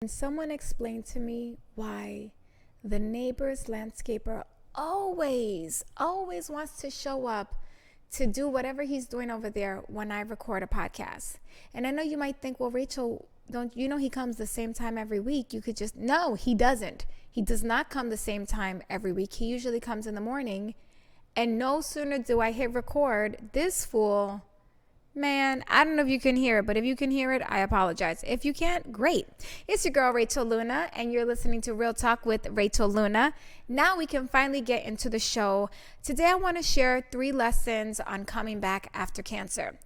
Can someone explain to me why the neighbor's landscaper always wants to show up to do whatever he's doing over there when I record a podcast? And I know you might think, well, Rachel, don't you know he comes the same time every week? You could just, no, he doesn't. He does not come the same time every week. He usually comes in the morning. And no sooner do I hit record, this fool, man, I don't know if you can hear it, but if you can hear it, I apologize. If you can't, great. It's your girl, Rachel Luna, and you're listening to Real Talk with Rachel Luna. Now we can finally get into the show. Today, I want to share 3 lessons on coming back after cancer.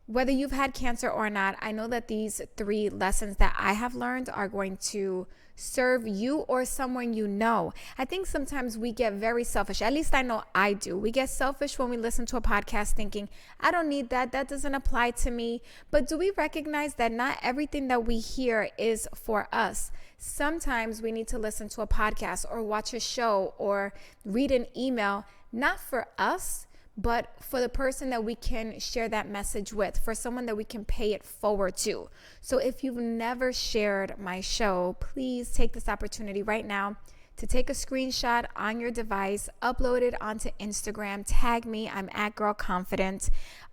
Whether you've had cancer or not, I know that these 3 lessons that I have learned are going to serve you or someone you know. I think sometimes we get very selfish. At least I know I do. We get selfish when we listen to a podcast thinking, I don't need that. That doesn't apply to me. But do we recognize that not everything that we hear is for us? Sometimes we need to listen to a podcast or watch a show or read an email, not for us, but for the person that we can share that message with, for someone that we can pay it forward to. So if you've never shared my show, please take this opportunity right now to take a screenshot on your device, upload it onto Instagram, tag me, I'm at Girl Confident.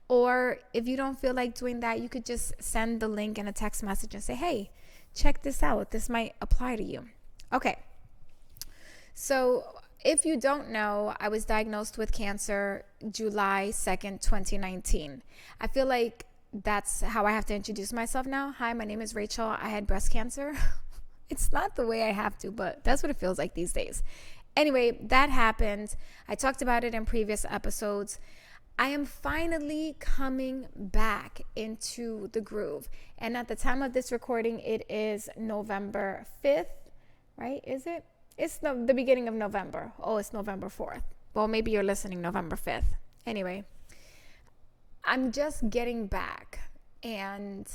Or if you don't feel like doing that, you could just send the link in a text message and say, hey, check this out. This might apply to you. Okay. So if you don't know, I was diagnosed with cancer July 2nd, 2019. I feel like that's how I have to introduce myself now. Hi, my name is Rachel. I had breast cancer. It's not the way I have to, but that's what it feels like these days. Anyway, that happened. I talked about it in previous episodes. I am finally coming back into the groove. And at the time of this recording, it is November 5th, right? Is it? It's the beginning of November. Oh, it's November 4th. Well, maybe you're listening November 5th. Anyway, I'm just getting back. And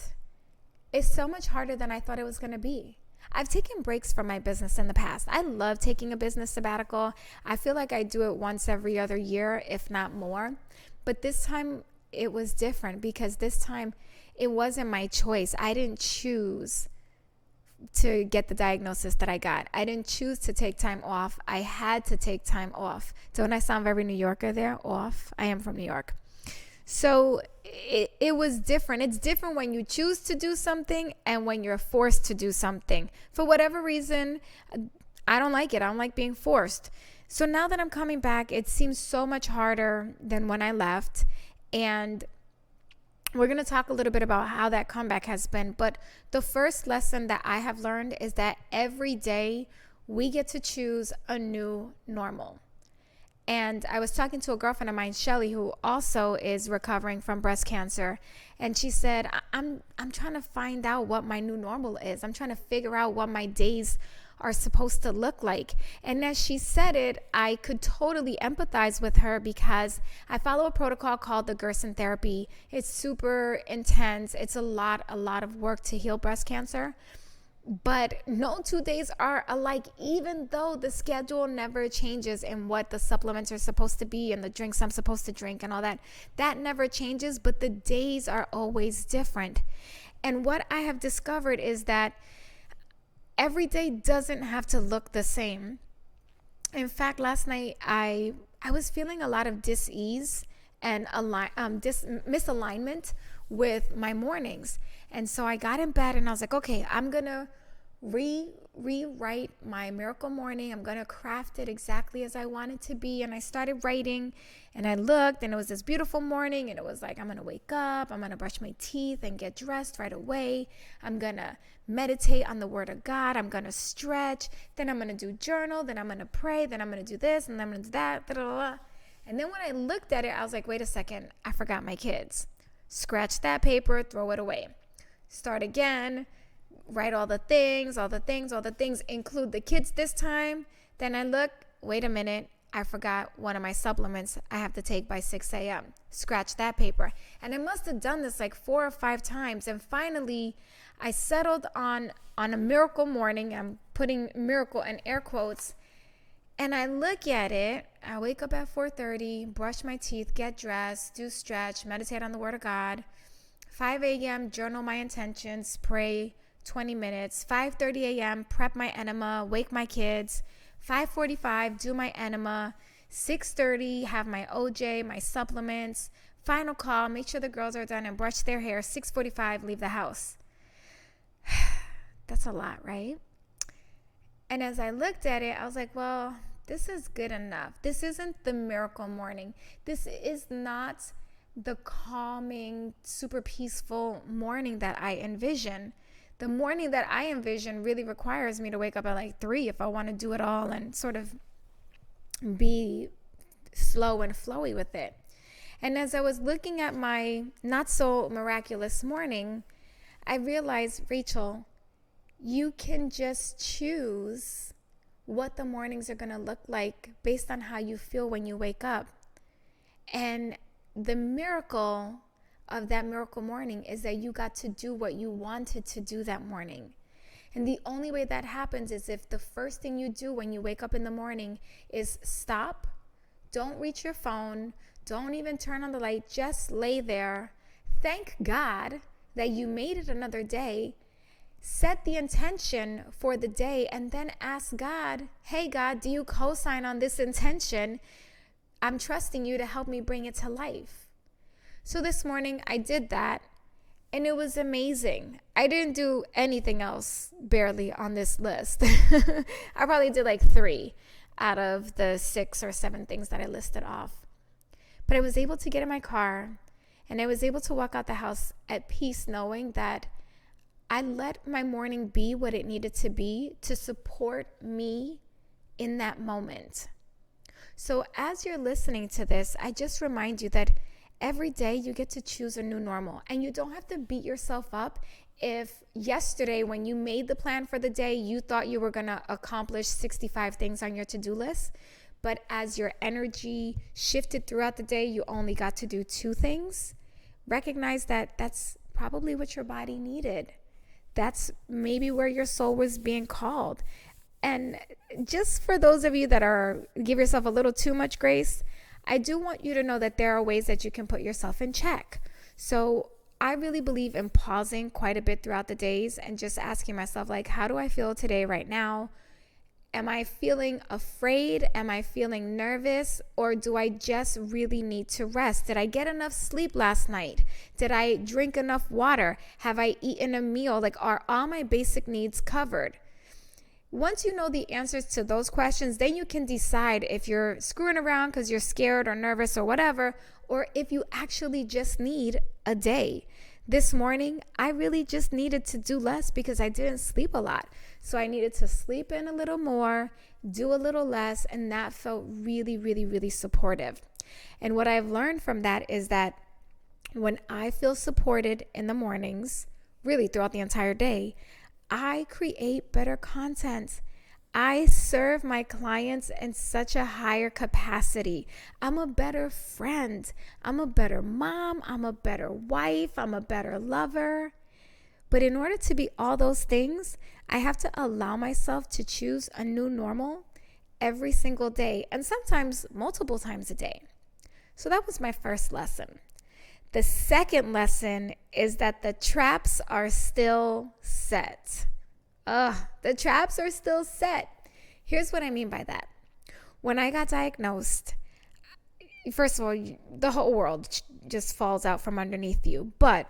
it's so much harder than I thought it was going to be. I've taken breaks from my business in the past. I love taking a business sabbatical. I feel like I do it once every other year, if not more. But this time it was different because this time it wasn't my choice. I didn't choose to get the diagnosis that I got. I didn't choose to take time off. I had to take time off. Don't I sound very New Yorker there? Off. I am from New York. So it was different. It's different when you choose to do something and when you're forced to do something. For whatever reason, I don't like it. I don't like being forced. So now that I'm coming back, it seems so much harder than when I left. And we're going to talk a little bit about how that comeback has been. But the first lesson that I have learned is that every day we get to choose a new normal. And I was talking to a girlfriend of mine, Shelly, who also is recovering from breast cancer. And she said, I'm trying to find out what my new normal is. I'm trying to figure out what my days are supposed to look like. And as she said it, I could totally empathize with her because I follow a protocol called the Gerson therapy. It's super intense. It's a lot of work to heal breast cancer. But no 2 days are alike, even though the schedule never changes and what the supplements are supposed to be and the drinks I'm supposed to drink and all that. That never changes, but the days are always different. And what I have discovered is that every day doesn't have to look the same. In fact, last night I was feeling a lot of dis-ease and misalignment with my mornings. And so I got in bed and I was like, okay, I'm going to rewrite my miracle morning. I'm going to craft it exactly as I want it to be. And I started writing and I looked and it was this beautiful morning and it was like, I'm going to wake up, I'm going to brush my teeth and get dressed right away. I'm going to meditate on the word of God. I'm going to stretch. Then I'm going to do journal. Then I'm going to pray. Then I'm going to do this and then I'm going to do that. Da, da, da, da. And then when I looked at it, I was like, wait a second, I forgot my kids. Scratch that paper, throw it away. Start again, write all the things, include the kids this time. Then I look, wait a minute, I forgot one of my supplements I have to take by 6 a.m. Scratch that paper. And I must have done this like 4 or 5 times. And finally, I settled on a miracle morning. I'm putting miracle in air quotes. And I look at it, I wake up at 4:30, brush my teeth, get dressed, do stretch, meditate on the word of God. 5 a.m., journal my intentions, pray, 20 minutes. 5:30 a.m., prep my enema, wake my kids. 5:45, do my enema. 6:30, have my OJ, my supplements. Final call, make sure the girls are done and brush their hair. 6:45, leave the house. That's a lot, right? And as I looked at it, I was like, well, this is good enough. This isn't the miracle morning. This is not the calming, super peaceful morning that I envision. The morning that I envision really requires me to wake up at like 3 if I want to do it all and sort of be slow and flowy with it. And as I was looking at my not so miraculous morning, I realized, Rachel, you can just choose what the mornings are going to look like based on how you feel when you wake up. And the miracle of that miracle morning is that you got to do what you wanted to do that morning. And the only way that happens is if the first thing you do when you wake up in the morning is stop, don't reach your phone, don't even turn on the light, just lay there. Thank God that you made it another day. Set the intention for the day and then ask God, hey God, do you co-sign on this intention? I'm trusting you to help me bring it to life. So this morning I did that and it was amazing. I didn't do anything else barely on this list. I probably did like 3 out of the 6 or 7 things that I listed off. But I was able to get in my car and I was able to walk out the house at peace knowing that I let my morning be what it needed to be to support me in that moment. So as you're listening to this, I just remind you that every day you get to choose a new normal, and you don't have to beat yourself up if yesterday when you made the plan for the day, you thought you were going to accomplish 65 things on your to-do list. But as your energy shifted throughout the day, you only got to do 2 things. Recognize that that's probably what your body needed. That's maybe where your soul was being called. And just for those of you that give yourself a little too much grace, I do want you to know that there are ways that you can put yourself in check. So I really believe in pausing quite a bit throughout the days and just asking myself, like, how do I feel today right now? Am I feeling afraid? Am I feeling nervous? Or do I just really need to rest? Did I get enough sleep last night? Did I drink enough water? Have I eaten a meal? Like, are all my basic needs covered? Once you know the answers to those questions, then you can decide if you're screwing around because you're scared or nervous or whatever, or if you actually just need a day. This morning, I really just needed to do less because I didn't sleep a lot. So I needed to sleep in a little more, do a little less, and that felt really, really, really supportive. And what I've learned from that is that when I feel supported in the mornings, really throughout the entire day, I create better content. I serve my clients in such a higher capacity. I'm a better friend. I'm a better mom. I'm a better wife. I'm a better lover. But in order to be all those things, I have to allow myself to choose a new normal every single day, and sometimes multiple times a day. So that was my first lesson. The second lesson is that the traps are still set. The traps are still set. Here's what I mean by that. When I got diagnosed, first of all, the whole world just falls out from underneath you. But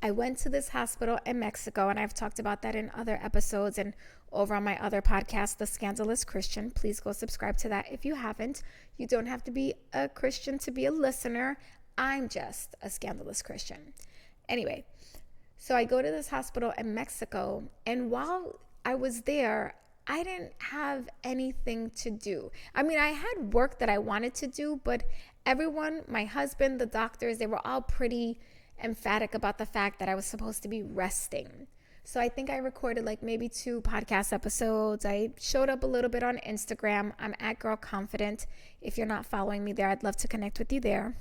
I went to this hospital in Mexico, and I've talked about that in other episodes and over on my other podcast, The Scandalous Christian. Please go subscribe to that if you haven't. You don't have to be a Christian to be a listener. I'm just a scandalous Christian. Anyway, so I go to this hospital in Mexico, and while I was there, I didn't have anything to do. I mean, I had work that I wanted to do, but everyone, my husband, the doctors, they were all pretty emphatic about the fact that I was supposed to be resting. So I think I recorded like maybe 2 podcast episodes. I showed up a little bit on Instagram. I'm at Girl Confident. If you're not following me there, I'd love to connect with you there.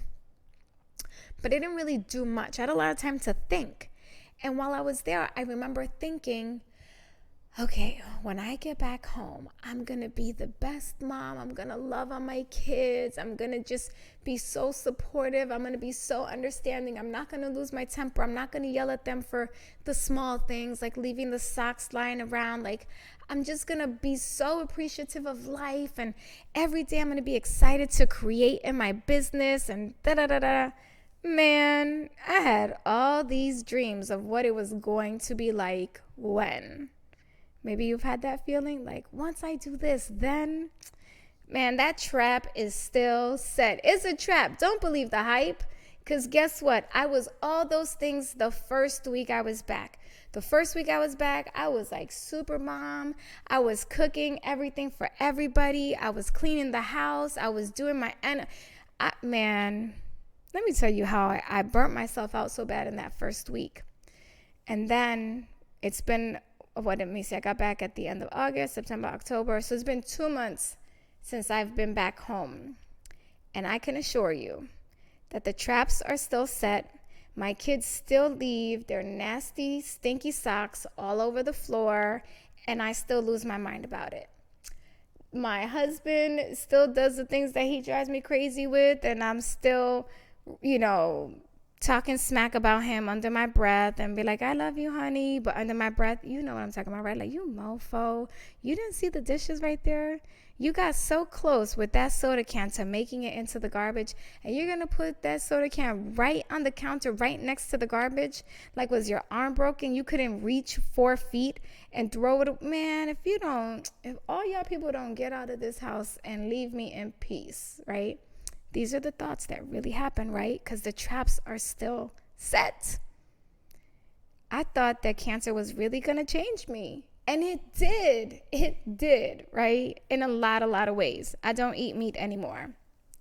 But I didn't really do much. I had a lot of time to think. And while I was there, I remember thinking, okay, when I get back home, I'm going to be the best mom. I'm going to love on my kids. I'm going to just be so supportive. I'm going to be so understanding. I'm not going to lose my temper. I'm not going to yell at them for the small things, like leaving the socks lying around. Like, I'm just going to be so appreciative of life. And every day I'm going to be excited to create in my business and da-da-da-da. Man, I had all these dreams of what it was going to be like when. Maybe you've had that feeling like, once I do this, then, man, that trap is still set. It's a trap. Don't believe the hype. Because guess what? I was all those things the first week I was back. The first week I was back, I was like super mom. I was cooking everything for everybody. I was cleaning the house. I was doing man, let me tell you how I burnt myself out so bad in that first week. And then it's been, let me see, I got back at the end of August, September, October. So it's been 2 months since I've been back home. And I can assure you that the traps are still set. My kids still leave their nasty, stinky socks all over the floor, and I still lose my mind about it. My husband still does the things that he drives me crazy with, and I'm still, talking smack about him under my breath and be like, I love you, honey. But under my breath, you know what I'm talking about, right? Like, you mofo. You didn't see the dishes right there? You got so close with that soda can to making it into the garbage, and you're going to put that soda can right on the counter, right next to the garbage? Like, was your arm broken? You couldn't reach 4 feet and throw it? Man, if all y'all people don't get out of this house and leave me in peace, right? These are the thoughts that really happen, right? Because the traps are still set. I thought that cancer was really going to change me. And it did. It did, right? In a lot of ways. I don't eat meat anymore.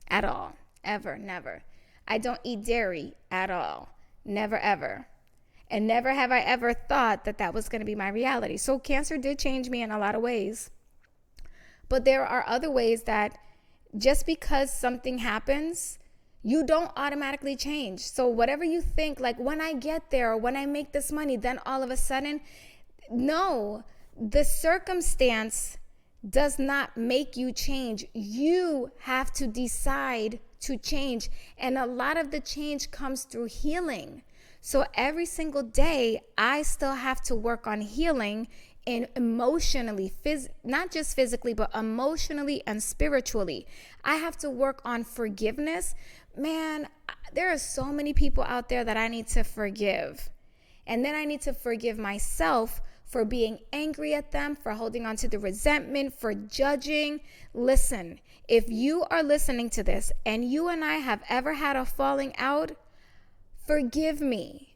At all. Ever. Never. I don't eat dairy at all. Never, ever. And never have I ever thought that that was going to be my reality. So cancer did change me in a lot of ways. But there are other ways that just because something happens, you don't automatically change. So whatever you think, like when I get there or when I make this money, then all of a sudden, no, the circumstance does not make you change. You have to decide to change. And a lot of the change comes through healing. So every single day, I still have to work on healing and emotionally, not just physically, but emotionally and spiritually. I have to work on forgiveness. Man, there are so many people out there that I need to forgive. And then I need to forgive myself for being angry at them, for holding on to the resentment, for judging. Listen, if you are listening to this and you and I have ever had a falling out, forgive me.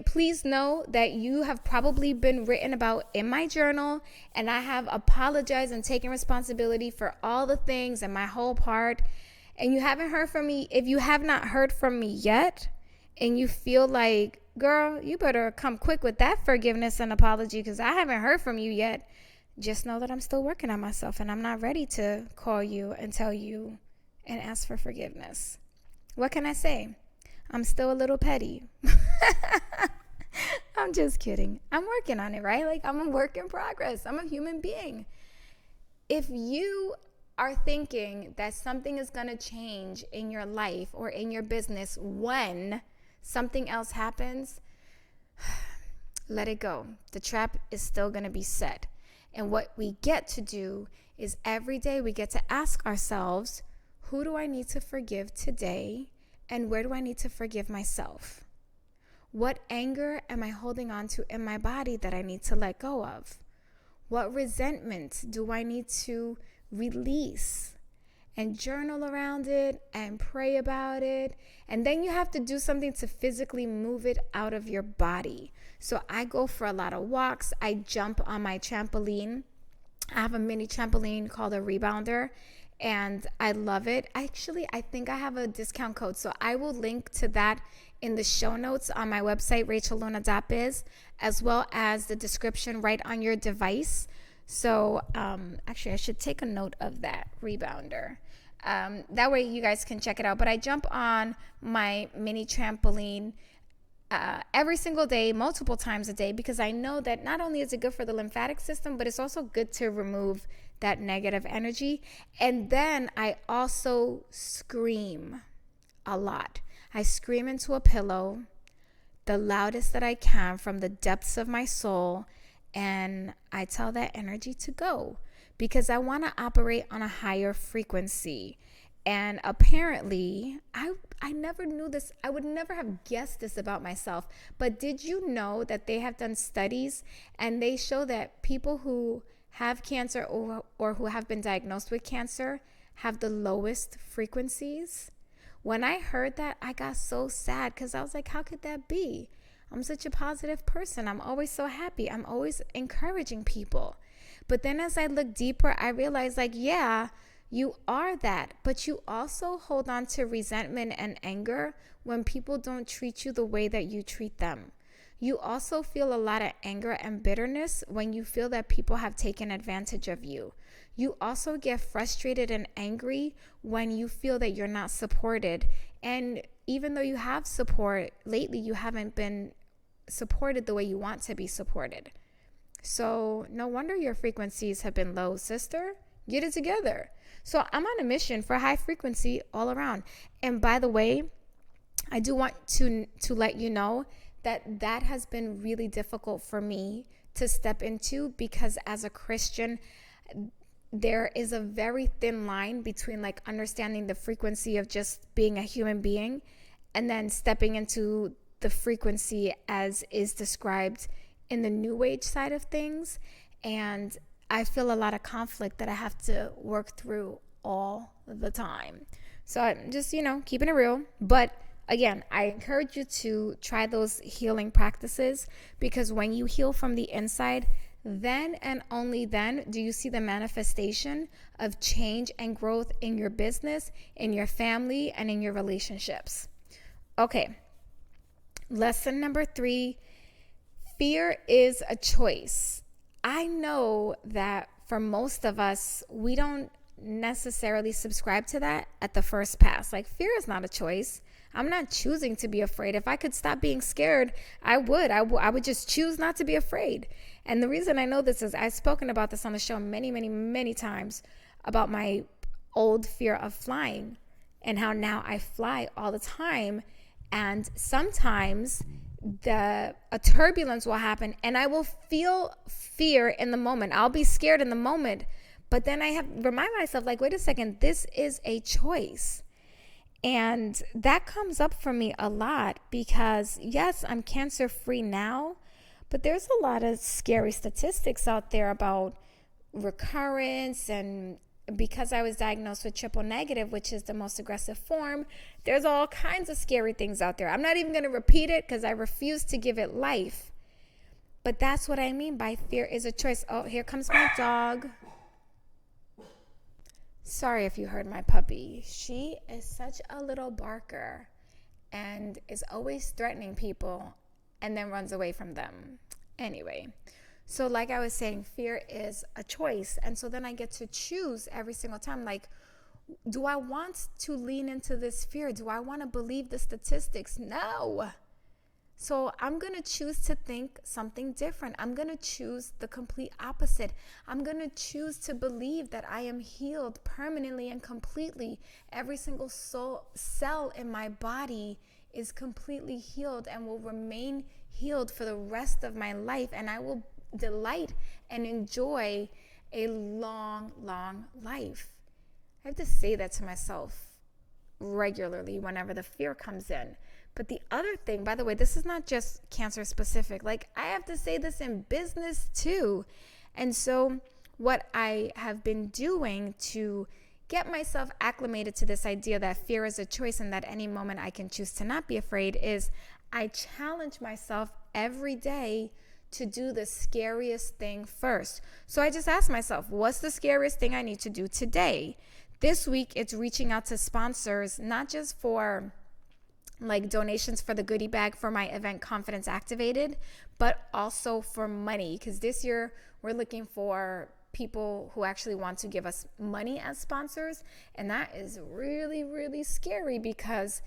Please know that you have probably been written about in my journal, and I have apologized and taken responsibility for all the things and my whole part. And you haven't heard from me. If you have not heard from me yet, and you feel like, girl, you better come quick with that forgiveness and apology because I haven't heard from you yet, just know that I'm still working on myself, and I'm not ready to call you and tell you and ask for forgiveness. What can I say? I'm still a little petty. I'm just kidding. I'm working on it, right? Like, I'm a work in progress. I'm a human being. If you are thinking that something is going to change in your life or in your business when something else happens, let it go. The trap is still going to be set. And what we get to do is every day we get to ask ourselves, who do I need to forgive today? And where do I need to forgive myself? What anger am I holding on to in my body that I need to let go of? What resentment do I need to release? And journal around it and pray about it. And then you have to do something to physically move it out of your body. So I go for a lot of walks. I jump on my trampoline. I have a mini trampoline called a Rebounder, and I love it. Actually, I think I have a discount code, so I will link to that in the show notes on my website, rachelluna.biz, as well as the description right on your device. So actually, I should take a note of that, Rebounder. That way you guys can check it out. But I jump on my mini trampoline every single day, multiple times a day, because I know that not only is it good for the lymphatic system, but it's also good to remove that negative energy. And then I also scream a lot. I scream into a pillow the loudest that I can from the depths of my soul, and I tell that energy to go because I want to operate on a higher frequency. And apparently, I never knew this. I would never have guessed this about myself. But did you know that they have done studies and they show that people who have cancer or who have been diagnosed with cancer have the lowest frequencies? When I heard that, I got so sad because I was like, how could that be? I'm such a positive person. I'm always so happy. I'm always encouraging people. But then as I look deeper, I realized like, yeah, you are that, but you also hold on to resentment and anger when people don't treat you the way that you treat them. You also feel a lot of anger and bitterness when you feel that people have taken advantage of you. You also get frustrated and angry when you feel that you're not supported. And even though you have support, lately you haven't been supported the way you want to be supported. So no wonder your frequencies have been low, sister. Get it together. So I'm on a mission for high frequency all around. And by the way, I do want to let you know that has been really difficult for me to step into, because as a Christian, there is a very thin line between like understanding the frequency of just being a human being and then stepping into the frequency as is described in the New Age side of things. And I feel a lot of conflict that I have to work through all the time. So I'm just, keeping it real. But again, I encourage you to try those healing practices, because when you heal from the inside, then and only then do you see the manifestation of change and growth in your business, in your family, and in your relationships. Okay, lesson number 3, fear is a choice. I know that for most of us, we don't necessarily subscribe to that at the first pass. Like, fear is not a choice. I'm not choosing to be afraid. If I could stop being scared, I would. I would just choose not to be afraid. And the reason I know this is I've spoken about this on the show many, many, many times about my old fear of flying and how now I fly all the time. And sometimes a turbulence will happen and I will feel fear in the moment. I'll be scared in the moment. But then I have remind myself, like, wait a second, this is a choice. And that comes up for me a lot because, yes, I'm cancer free now, but there's a lot of scary statistics out there about recurrence. And because I was diagnosed with triple negative, which is the most aggressive form, there's all kinds of scary things out there. I'm not even going to repeat it because I refuse to give it life. But that's what I mean by fear is a choice. Oh, here comes my dog. Sorry if you heard my puppy. She is such a little barker and is always threatening people and then runs away from them. Anyway, so like I was saying, fear is a choice. And so then I get to choose every single time. Like, do I want to lean into this fear? Do I want to believe the statistics? No. So I'm going to choose to think something different. I'm going to choose the complete opposite. I'm going to choose to believe that I am healed permanently and completely. Every single cell in my body is completely healed and will remain healed for the rest of my life. And I will delight and enjoy a long, long life. I have to say that to myself regularly whenever the fear comes in. But the other thing, by the way, this is not just cancer specific. Like, I have to say this in business too. And so what I have been doing to get myself acclimated to this idea that fear is a choice and that any moment I can choose to not be afraid is I challenge myself every day to do the scariest thing first. So I just ask myself, what's the scariest thing I need to do today? This week, it's reaching out to sponsors, not just for like donations for the goodie bag for my event Confidence Activated, but also for money, because this year we're looking for people who actually want to give us money as sponsors. And that is really, really scary because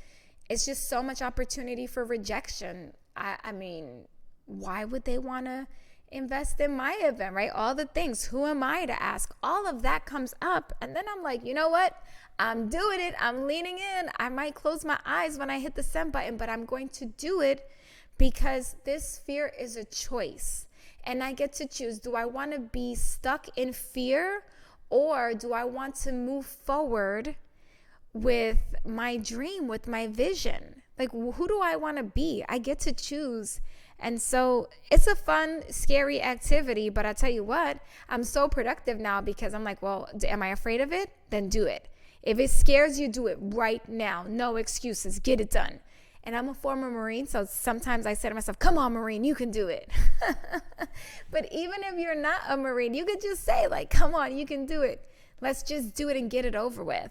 it's just so much opportunity for rejection. I mean, why would they want to invest in my event, right? All the things. Who am I to ask? All of that comes up. And then I'm like, you know what? I'm doing it. I'm leaning in. I might close my eyes when I hit the send button, but I'm going to do it because this fear is a choice. And I get to choose. Do I want to be stuck in fear, or do I want to move forward with my dream, with my vision? Like, who do I want to be? I get to choose. And so it's a fun, scary activity, but I tell you what, I'm so productive now because I'm like, well, am I afraid of it? Then do it. If it scares you, do it right now. No excuses. Get it done. And I'm a former Marine, so sometimes I say to myself, come on, Marine, you can do it. But even if you're not a Marine, you could just say, like, come on, you can do it. Let's just do it and get it over with.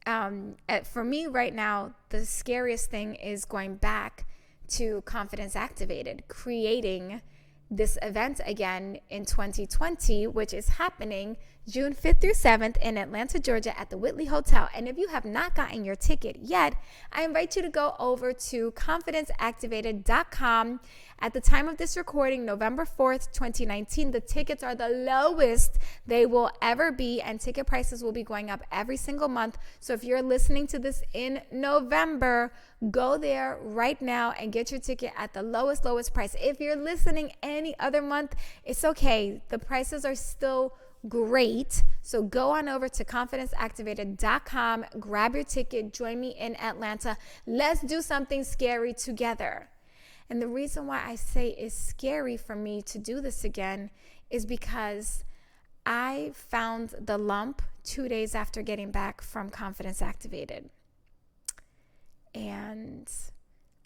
For me right now, the scariest thing is going back to Confidence Activated, creating this event again in 2020, which is happening June 5th through 7th in Atlanta, Georgia at the Whitley Hotel. And if you have not gotten your ticket yet, I invite you to go over to confidenceactivated.com. At the time of this recording, November 4th, 2019, the tickets are the lowest they will ever be, and ticket prices will be going up every single month. So if you're listening to this in November, go there right now and get your ticket at the lowest price. If you're listening any other month, it's okay. The prices are still great. So go on over to confidenceactivated.com, grab your ticket, join me in Atlanta. Let's do something scary together. And the reason why I say it's scary for me to do this again is because I found the lump 2 days after getting back from Confidence Activated. And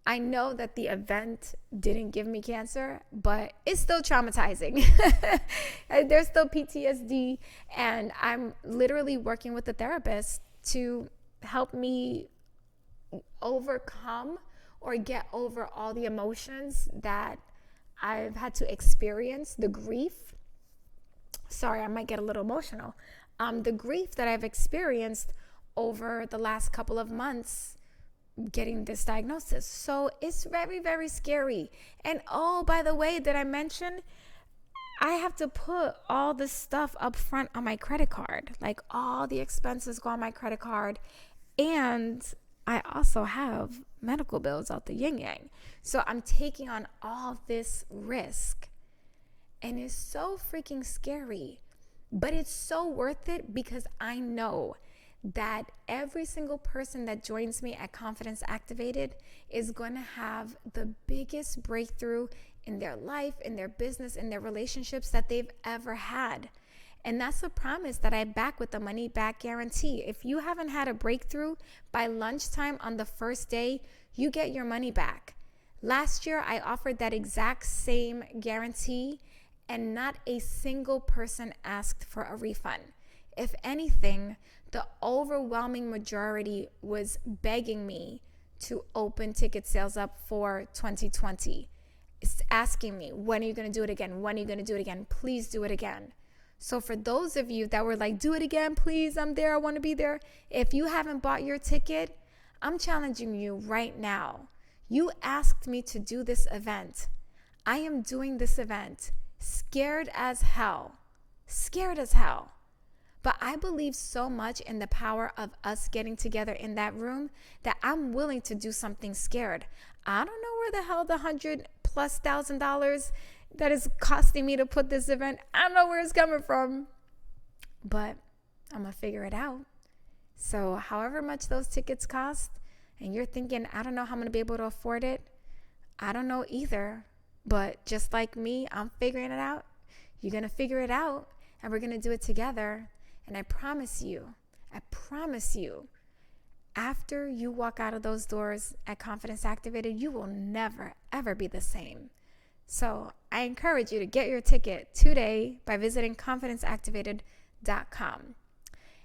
I know that the event didn't give me cancer, but it's still traumatizing. There's still PTSD, and I'm literally working with a therapist to help me overcome or get over all the emotions that I've had to experience, the grief. Sorry, I might get a little emotional. The grief that I've experienced over the last couple of months getting this diagnosis. So it's very, very scary. And oh, by the way, did I mention I have to put all this stuff up front on my credit card? Like, all the expenses go on my credit card. And I also have medical bills out the yin yang. So I'm taking on all this risk. And it's so freaking scary. But it's so worth it because I know that every single person that joins me at Confidence Activated is going to have the biggest breakthrough in their life, in their business, in their relationships that they've ever had. And that's a promise that I back with the money back guarantee. If you haven't had a breakthrough by lunchtime on the first day, you get your money back. Last year, I offered that exact same guarantee, and not a single person asked for a refund. If anything, the overwhelming majority was begging me to open ticket sales up for 2020. It's asking me, when are you going to do it again? When are you going to do it again? Please do it again. So for those of you that were like, do it again, please, I'm there, I want to be there. If you haven't bought your ticket, I'm challenging you right now. You asked me to do this event. I am doing this event scared as hell. But I believe so much in the power of us getting together in that room that I'm willing to do something scared. I don't know where the hell the $100,000+ that is costing me to put this event, I don't know where it's coming from, but I'm gonna figure it out. So however much those tickets cost, and you're thinking, I don't know how I'm gonna be able to afford it, I don't know either. But just like me, I'm figuring it out. You're gonna figure it out, and we're gonna do it together. And I promise you, after you walk out of those doors at Confidence Activated, you will never, ever be the same. So I encourage you to get your ticket today by visiting confidenceactivated.com.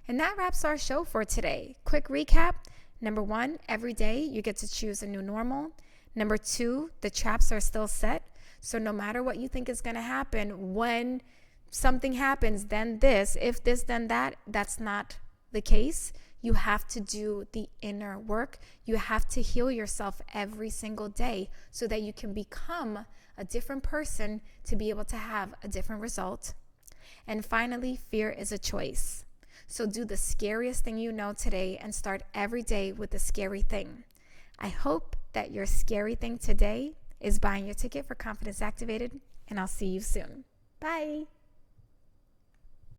And that wraps our show for today. Quick recap. Number 1, every day you get to choose a new normal. Number 2, the traps are still set. So no matter what you think is going to happen, when something happens, then this, if this, then that, that's not the case. You have to do the inner work. You have to heal yourself every single day so that you can become a different person to be able to have a different result. And finally, fear is a choice. So do the scariest thing you know today and start every day with the scary thing. I hope that your scary thing today is buying your ticket for Confidence Activated, and I'll see you soon. Bye.